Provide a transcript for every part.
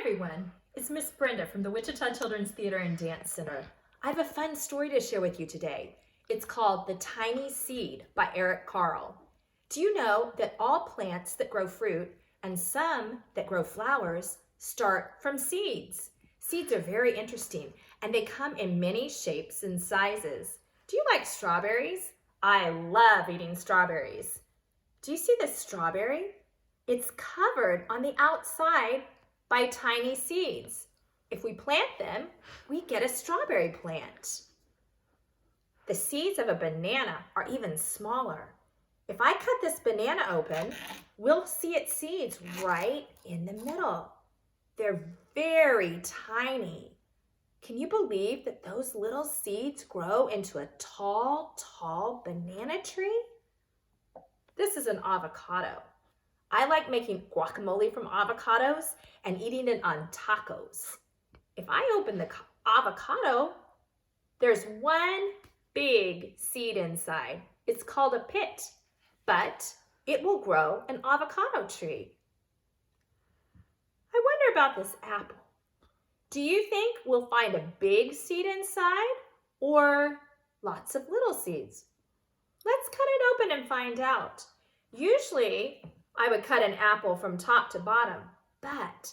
everyone, it's Miss Brenda from the Wichita Children's Theater and Dance Center. I have a fun story to share with you today. It's called The Tiny Seed by Eric Carle. Do you know that all plants that grow fruit and some that grow flowers start from seeds? Seeds are very interesting and they come in many shapes and sizes. Do you like strawberries? I love eating strawberries. Do you see the strawberry? It's covered on the outside by tiny seeds. If we plant them, we get a strawberry plant. The seeds of a banana are even smaller. If I cut this banana open, we'll see its seeds right in the middle. They're very tiny. Can you believe that those little seeds grow into a tall, tall banana tree? This is an avocado. I like making guacamole from avocados and eating it on tacos. If I open the avocado, there's one big seed inside. It's called a pit, but it will grow an avocado tree. I wonder about this apple. Do you think we'll find a big seed inside or lots of little seeds? Let's cut it open and find out. Usually, I would cut an apple from top to bottom, but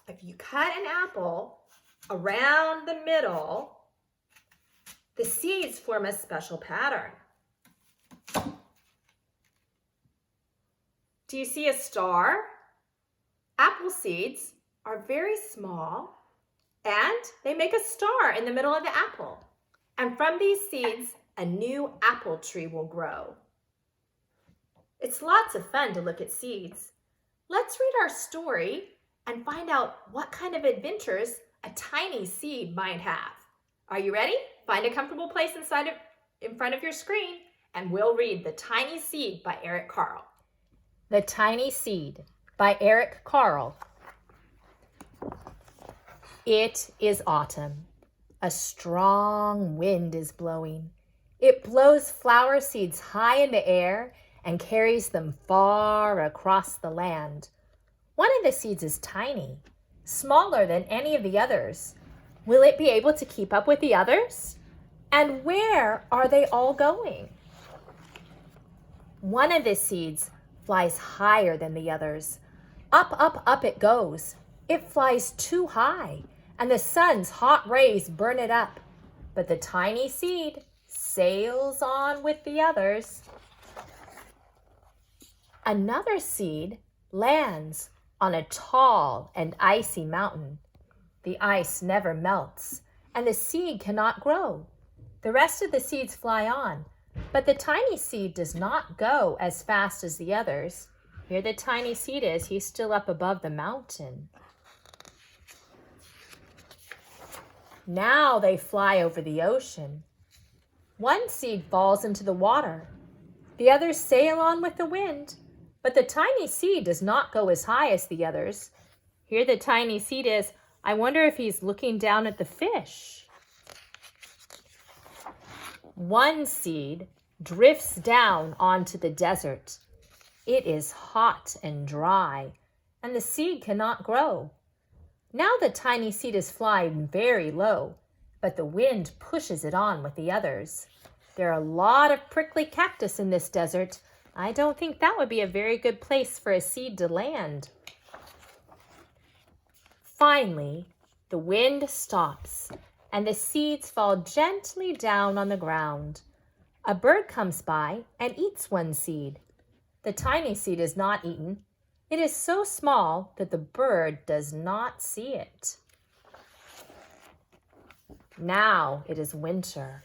if you cut an apple around the middle, the seeds form a special pattern. Do you see a star? Apple seeds are very small and they make a star in the middle of the apple. And from these seeds, a new apple tree will grow. It's lots of fun to look at seeds. Let's read our story and find out what kind of adventures a tiny seed might have. Are you ready? Find a comfortable place in front of your screen and we'll read The Tiny Seed by Eric Carle. The Tiny Seed by Eric Carle. It is autumn. A strong wind is blowing. It blows flower seeds high in the air and carries them far across the land. One of the seeds is tiny, smaller than any of the others. Will it be able to keep up with the others? And where are they all going? One of the seeds flies higher than the others. Up, up, up it goes. It flies too high, and the sun's hot rays burn it up. But the tiny seed sails on with the others. Another seed lands on a tall and icy mountain. The ice never melts, and the seed cannot grow. The rest of the seeds fly on, but the tiny seed does not go as fast as the others. Here the tiny seed is, he's still up above the mountain. Now they fly over the ocean. One seed falls into the water. The others sail on with the wind. But the tiny seed does not go as high as the others. Here the tiny seed is. I wonder if he's looking down at the fish. One seed drifts down onto the desert. It is hot and dry, and the seed cannot grow. Now the tiny seed is flying very low, but the wind pushes it on with the others. There are a lot of prickly cactus in this desert. I don't think that would be a very good place for a seed to land. Finally, the wind stops and the seeds fall gently down on the ground. A bird comes by and eats one seed. The tiny seed is not eaten. It is so small that the bird does not see it. Now it is winter.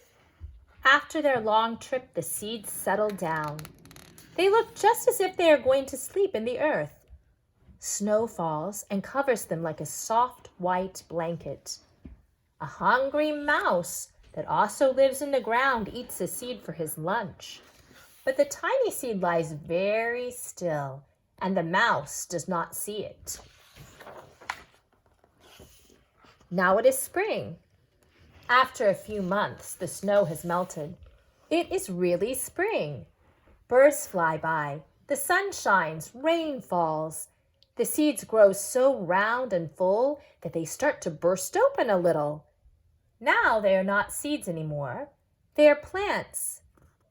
After their long trip, the seeds settle down. They look just as if they are going to sleep in the earth. Snow falls and covers them like a soft white blanket. A hungry mouse that also lives in the ground eats a seed for his lunch. But the tiny seed lies very still, and the mouse does not see it. Now it is spring. After a few months, the snow has melted. It is really spring. Birds fly by, the sun shines, rain falls, The seeds grow so round and full that they start to burst open a little. Now they are not seeds anymore. They are plants.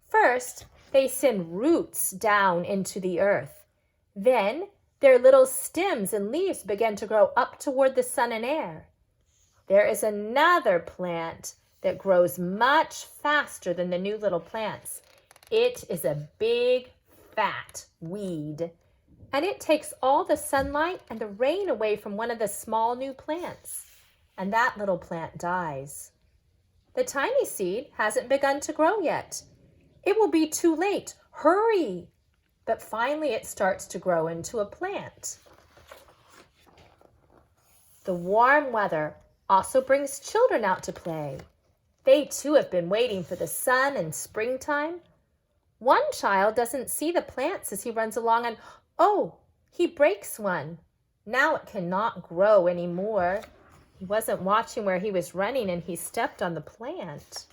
First, they send roots down into the earth. Then, their little stems and leaves begin to grow up toward the sun and air. There is another plant that grows much faster than the new little plants. It is a big, fat weed, and it takes all the sunlight and the rain away from one of the small new plants, and that little plant dies. The tiny seed hasn't begun to grow yet. It will be too late. Hurry! But finally it starts to grow into a plant. The warm weather also brings children out to play. They too have been waiting for the sun and springtime. One child doesn't see the plants as he runs along and, oh, he breaks one. Now it cannot grow anymore. He wasn't watching where he was running and he stepped on the plant.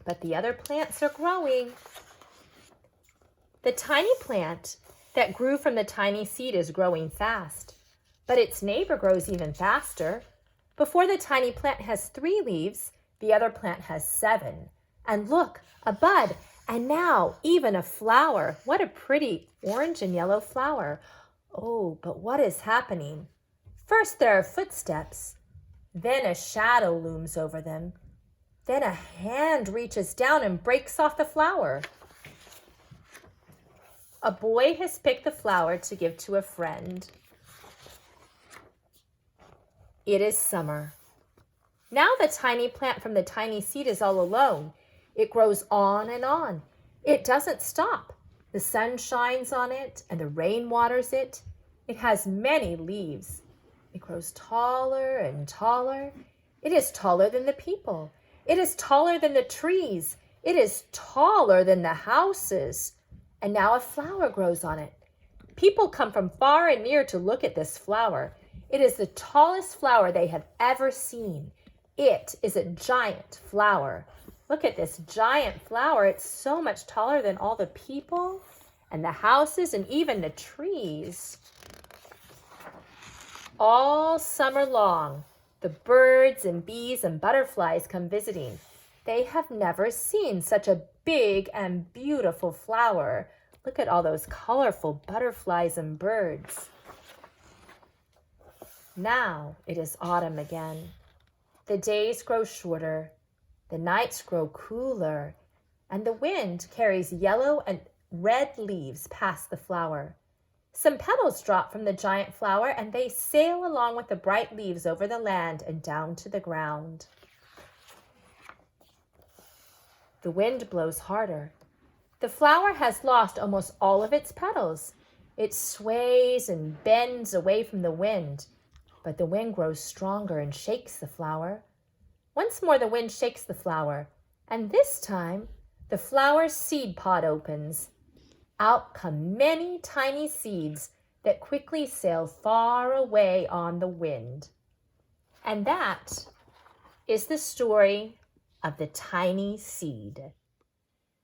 But the other plants are growing. The tiny plant that grew from the tiny seed is growing fast, but its neighbor grows even faster. Before the tiny plant has 3 leaves, the other plant has 7. And look, a bud, and now even a flower. What a pretty orange and yellow flower. Oh, but what is happening? First there are footsteps, then a shadow looms over them. Then a hand reaches down and breaks off the flower. A boy has picked the flower to give to a friend. It is summer. Now the tiny plant from the tiny seed is all alone. It grows on and on. It doesn't stop. The sun shines on it and the rain waters it. It has many leaves. It grows taller and taller. It is taller than the people. It is taller than the trees. It is taller than the houses. And now a flower grows on it. People come from far and near to look at this flower. It is the tallest flower they have ever seen. It is a giant flower. Look at this giant flower. It's so much taller than all the people and the houses and even the trees. All summer long, the birds and bees and butterflies come visiting. They have never seen such a big and beautiful flower. Look at all those colorful butterflies and birds. Now it is autumn again. The days grow shorter, the nights grow cooler, and the wind carries yellow and red leaves past the flower. Some petals drop from the giant flower and they sail along with the bright leaves over the land and down to the ground. The wind blows harder. The flower has lost almost all of its petals. It sways and bends away from the wind, but the wind grows stronger and shakes the flower. Once more the wind shakes the flower, and this time the flower's seed pod opens. Out come many tiny seeds that quickly sail far away on the wind. And that is the story of the tiny seed.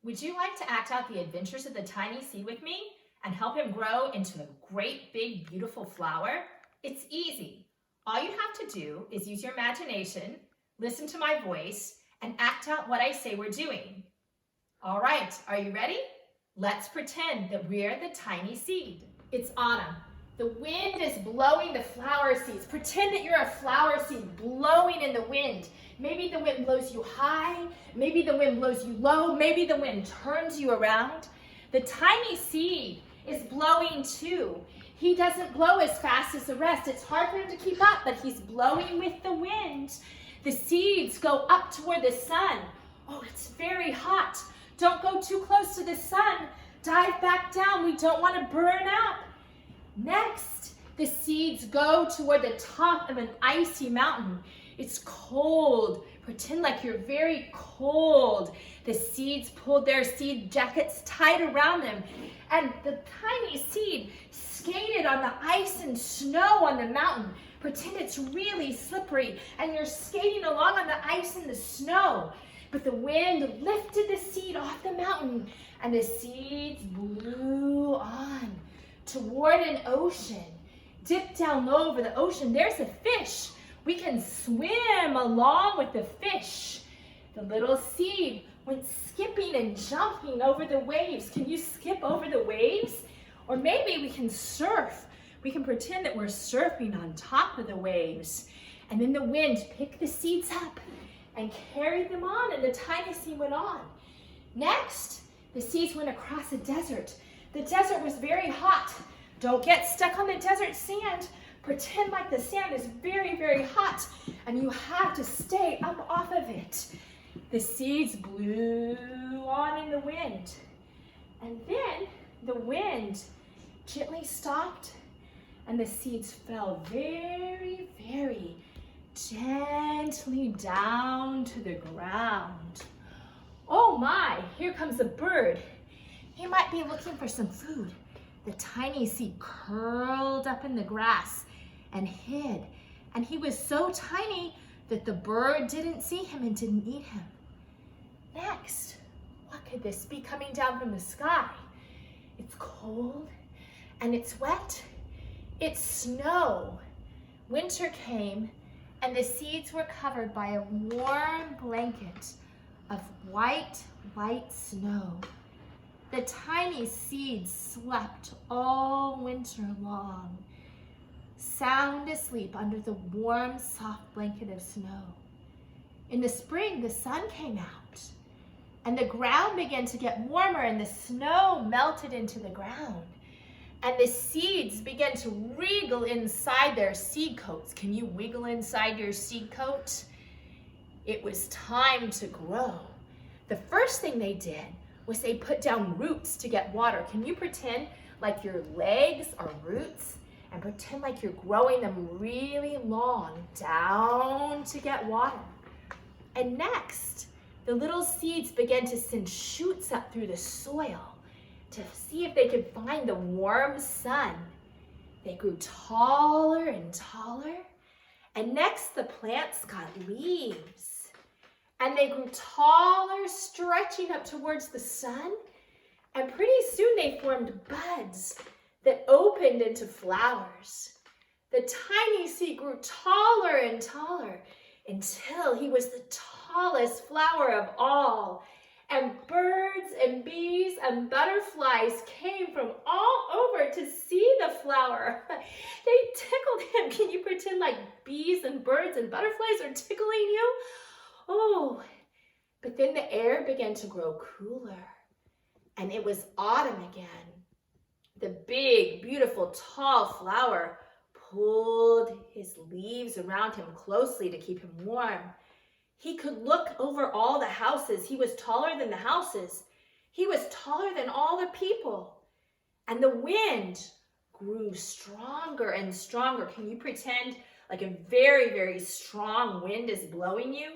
Would you like to act out the adventures of the tiny seed with me and help him grow into a great, big, beautiful flower? It's easy. All you have to do is use your imagination, listen to my voice, and act out what I say we're doing. All right, are you ready? Let's pretend that we're the tiny seed. It's autumn. The wind is blowing the flower seeds. Pretend that you're a flower seed blowing in the wind. Maybe the wind blows you high. Maybe the wind blows you low. Maybe the wind turns you around. The tiny seed is blowing too. He doesn't blow as fast as the rest. It's hard for him to keep up, but he's blowing with the wind. The seeds go up toward the sun. Oh, it's very hot. Don't go too close to the sun. Dive back down. We don't want to burn up. Next, the seeds go toward the top of an icy mountain. It's cold. Pretend like you're very cold. The seeds pulled their seed jackets tight around them, and the tiny seed skated on the ice and snow on the mountain. Pretend it's really slippery, and you're skating along on the ice and the snow. But the wind lifted the seed off the mountain, and the seeds blew on toward an ocean. Dip down low over the ocean. There's a fish. We can swim along with the fish. The little seed went skipping and jumping over the waves. Can you skip over the waves? Or maybe we can surf. We can pretend that we're surfing on top of the waves. And then the wind picked the seeds up and carried them on, and the tiny seed went on. Next, the seeds went across a desert. The desert was very hot. Don't get stuck on the desert sand. Pretend like the sand is very, very hot, and you have to stay up off of it. The seeds blew on in the wind, and then the wind gently stopped, and the seeds fell very, very gently down to the ground. Oh my, here comes a bird. He might be looking for some food. The tiny seed curled up in the grass and hid, and he was so tiny that the bird didn't see him and didn't eat him. Next, what could this be coming down from the sky? It's cold and it's wet. It's snow. Winter came and the seeds were covered by a warm blanket of white, white snow. The tiny seeds slept all winter long, sound asleep under the warm, soft blanket of snow. In the spring, the sun came out, and the ground began to get warmer, and the snow melted into the ground, and the seeds began to wriggle inside their seed coats. Can you wiggle inside your seed coat? It was time to grow. The first thing they did was they put down roots to get water. Can you pretend like your legs are roots and pretend like you're growing them really long down to get water? And next, the little seeds began to send shoots up through the soil to see if they could find the warm sun. They grew taller and taller, and next the plants got leaves. And they grew taller, stretching up towards the sun. And pretty soon they formed buds that opened into flowers. The tiny seed grew taller and taller until he was the tallest flower of all. And birds and bees and butterflies came from all over to see the flower. They tickled him. Can you pretend like bees and birds and butterflies are tickling you? Oh, but then the air began to grow cooler, and it was autumn again. The big, beautiful, tall flower pulled his leaves around him closely to keep him warm. He could look over all the houses. He was taller than the houses. He was taller than all the people. And the wind grew stronger and stronger. Can you pretend like a very, very strong wind is blowing you?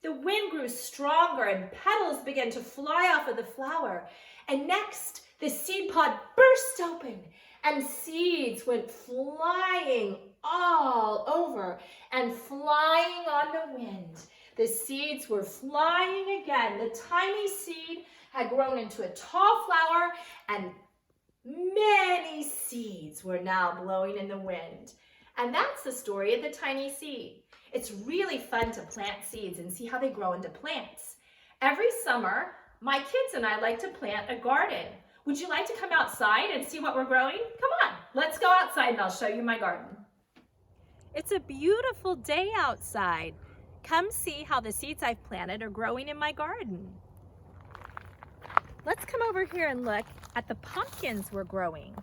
The wind grew stronger and petals began to fly off of the flower. And next, the seed pod burst open and seeds went flying all over and flying on the wind. The seeds were flying again. The tiny seed had grown into a tall flower, and many seeds were now blowing in the wind. And that's the story of the tiny seed. It's really fun to plant seeds and see how they grow into plants. Every summer, my kids and I like to plant a garden. Would you like to come outside and see what we're growing? Come on, let's go outside and I'll show you my garden. It's a beautiful day outside. Come see how the seeds I've planted are growing in my garden. Let's come over here and look at the pumpkins we're growing.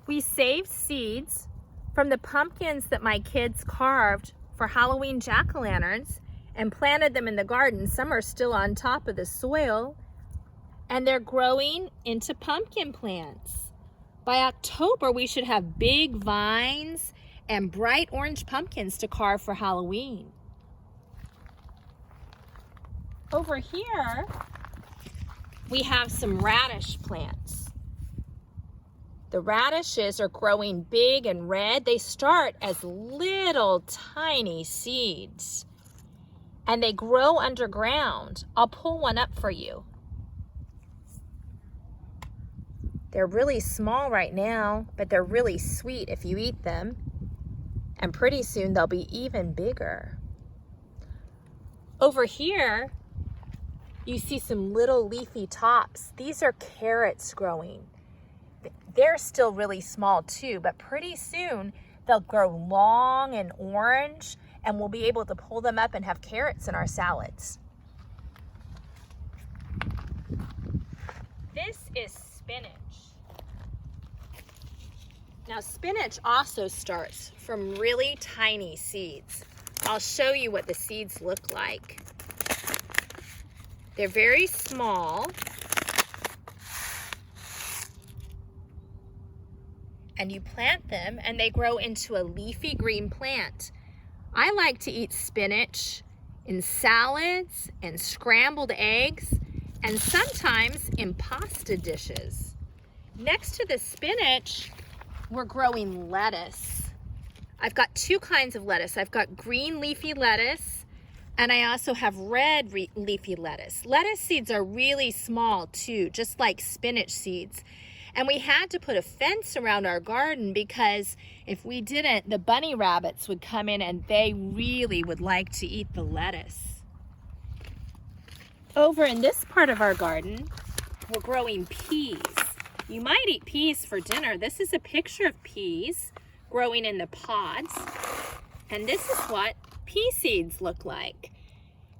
We saved seeds from the pumpkins that my kids carved for Halloween jack-o'-lanterns and planted them in the garden. Some are still on top of the soil, and they're growing into pumpkin plants. By October, we should have big vines and bright orange pumpkins to carve for Halloween. Over here, we have some radish plants. The radishes are growing big and red. They start as little tiny seeds, and they grow underground. I'll pull one up for you. They're really small right now, but they're really sweet if you eat them. And pretty soon they'll be even bigger. Over here, you see some little leafy tops. These are carrots growing. They're still really small too, but pretty soon they'll grow long and orange, and we'll be able to pull them up and have carrots in our salads. This is spinach. Now, spinach also starts from really tiny seeds. I'll show you what the seeds look like. They're very small. And you plant them and they grow into a leafy green plant. I like to eat spinach in salads and scrambled eggs and sometimes in pasta dishes. Next to the spinach, we're growing lettuce. I've got two kinds of lettuce. I've got green leafy lettuce, and I also have red leafy lettuce. Lettuce seeds are really small too, just like spinach seeds. And we had to put a fence around our garden because if we didn't, the bunny rabbits would come in and they really would like to eat the lettuce. Over in this part of our garden, we're growing peas. You might eat peas for dinner. This is a picture of peas growing in the pods. And this is what pea seeds look like.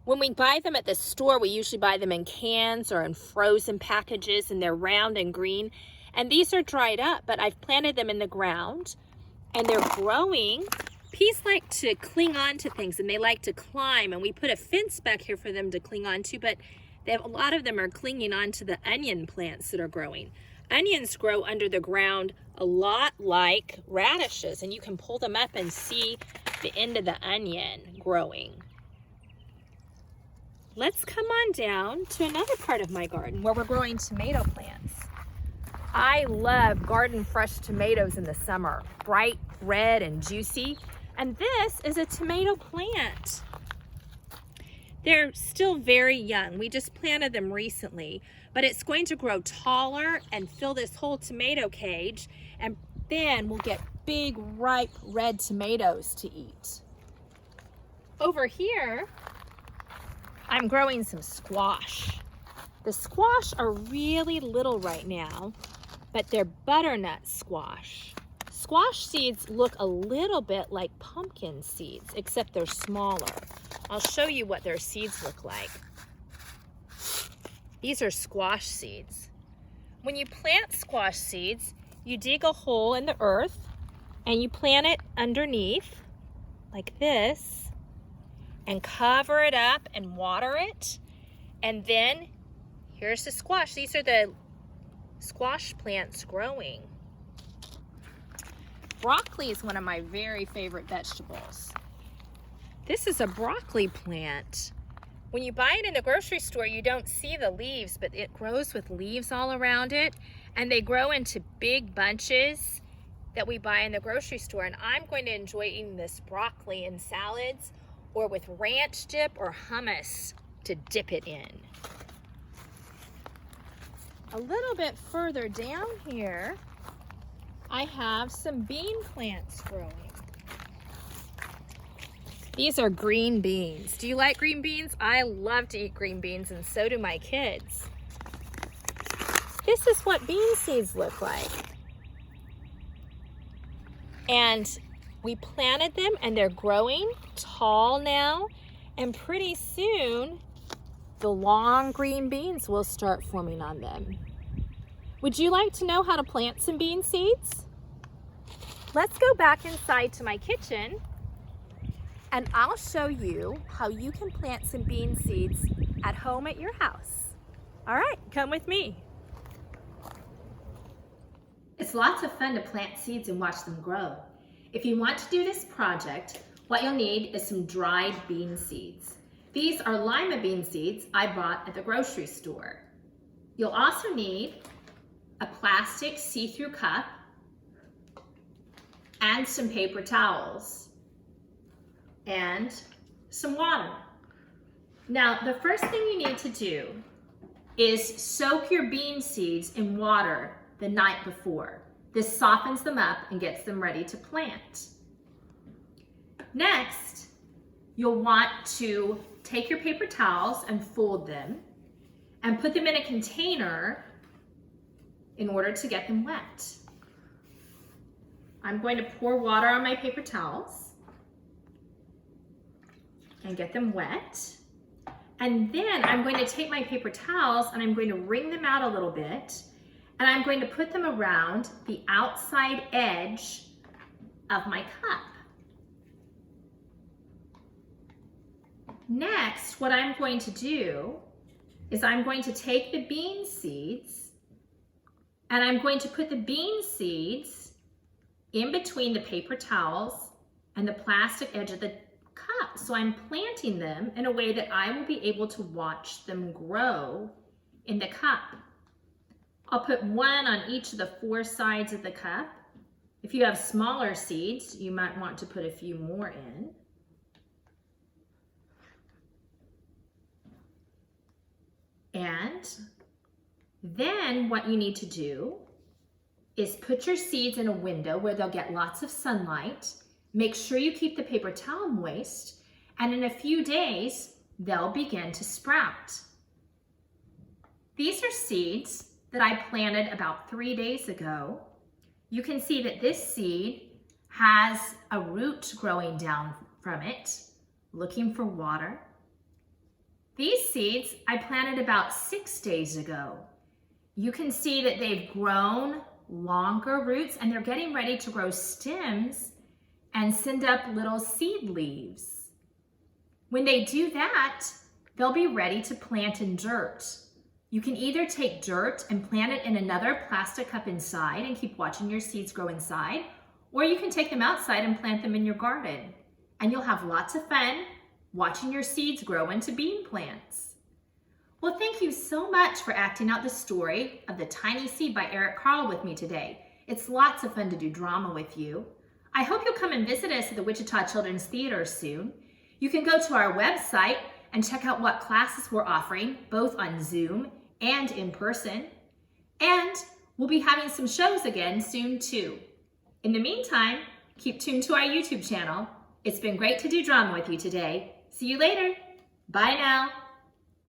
When we buy them at the store, we usually buy them in cans or in frozen packages, and they're round and green. And these are dried up, but I've planted them in the ground and they're growing. Peas like to cling on to things and they like to climb, and we put a fence back here for them to cling on to, but a lot of them are clinging on to the onion plants that are growing. Onions grow under the ground a lot like radishes, and you can pull them up and see the end of the onion growing. Let's come on down to another part of my garden where we're growing tomato plants. I love garden fresh tomatoes in the summer, bright red and juicy. And this is a tomato plant. They're still very young. We just planted them recently, but it's going to grow taller and fill this whole tomato cage, and then we'll get big, ripe red tomatoes to eat. Over here, I'm growing some squash. The squash are really little right now, but they're butternut squash. Squash seeds look a little bit like pumpkin seeds, except they're smaller. I'll show you what their seeds look like. These are squash seeds. When you plant squash seeds, you dig a hole in the earth and you plant it underneath like this and cover it up and water it. And then here's the squash. These are the squash plants growing. Broccoli is one of my very favorite vegetables. This is a broccoli plant. When you buy it in the grocery store, you don't see the leaves, but it grows with leaves all around it, and they grow into big bunches that we buy in the grocery store. And I'm going to enjoy eating this broccoli in salads or with ranch dip or hummus to dip it in. A little bit further down here, I have some bean plants growing. These are green beans. Do you like green beans? I love to eat green beans, and so do my kids. This is what bean seeds look like. And we planted them and they're growing tall now, and pretty soon the long green beans will start forming on them. Would you like to know how to plant some bean seeds? Let's go back inside to my kitchen and I'll show you how you can plant some bean seeds at home at your house. All right, come with me. It's lots of fun to plant seeds and watch them grow. If you want to do this project, what you'll need is some dried bean seeds. These are lima bean seeds I bought at the grocery store. You'll also need a plastic see-through cup and some paper towels and some water. Now, the first thing you need to do is soak your bean seeds in water the night before. This softens them up and gets them ready to plant. Next, you'll want to take your paper towels and fold them and put them in a container in order to get them wet. I'm going to pour water on my paper towels and get them wet. And then I'm going to take my paper towels and I'm going to wring them out a little bit, and I'm going to put them around the outside edge of my cup. Next, what I'm going to do is I'm going to take the bean seeds and I'm going to put the bean seeds in between the paper towels and the plastic edge of the cup. So I'm planting them in a way that I will be able to watch them grow in the cup. I'll put one on each of the 4 sides of the cup. If you have smaller seeds, you might want to put a few more in. And then what you need to do is put your seeds in a window where they'll get lots of sunlight. Make sure you keep the paper towel moist, and in a few days, they'll begin to sprout. These are seeds that I planted about 3 days ago. You can see that this seed has a root growing down from it, looking for water. These seeds I planted about 6 days ago. You can see that they've grown longer roots and they're getting ready to grow stems and send up little seed leaves. When they do that, they'll be ready to plant in dirt. You can either take dirt and plant it in another plastic cup inside and keep watching your seeds grow inside, or you can take them outside and plant them in your garden. And you'll have lots of fun watching your seeds grow into bean plants. Well, thank you so much for acting out the story of The Tiny Seed by Eric Carle with me today. It's lots of fun to do drama with you. I hope you'll come and visit us at the Wichita Children's Theater soon. You can go to our website and check out what classes we're offering, both on Zoom and in person. And we'll be having some shows again soon too. In the meantime, keep tuned to our YouTube channel. It's been great to do drama with you today. See you later. Bye now.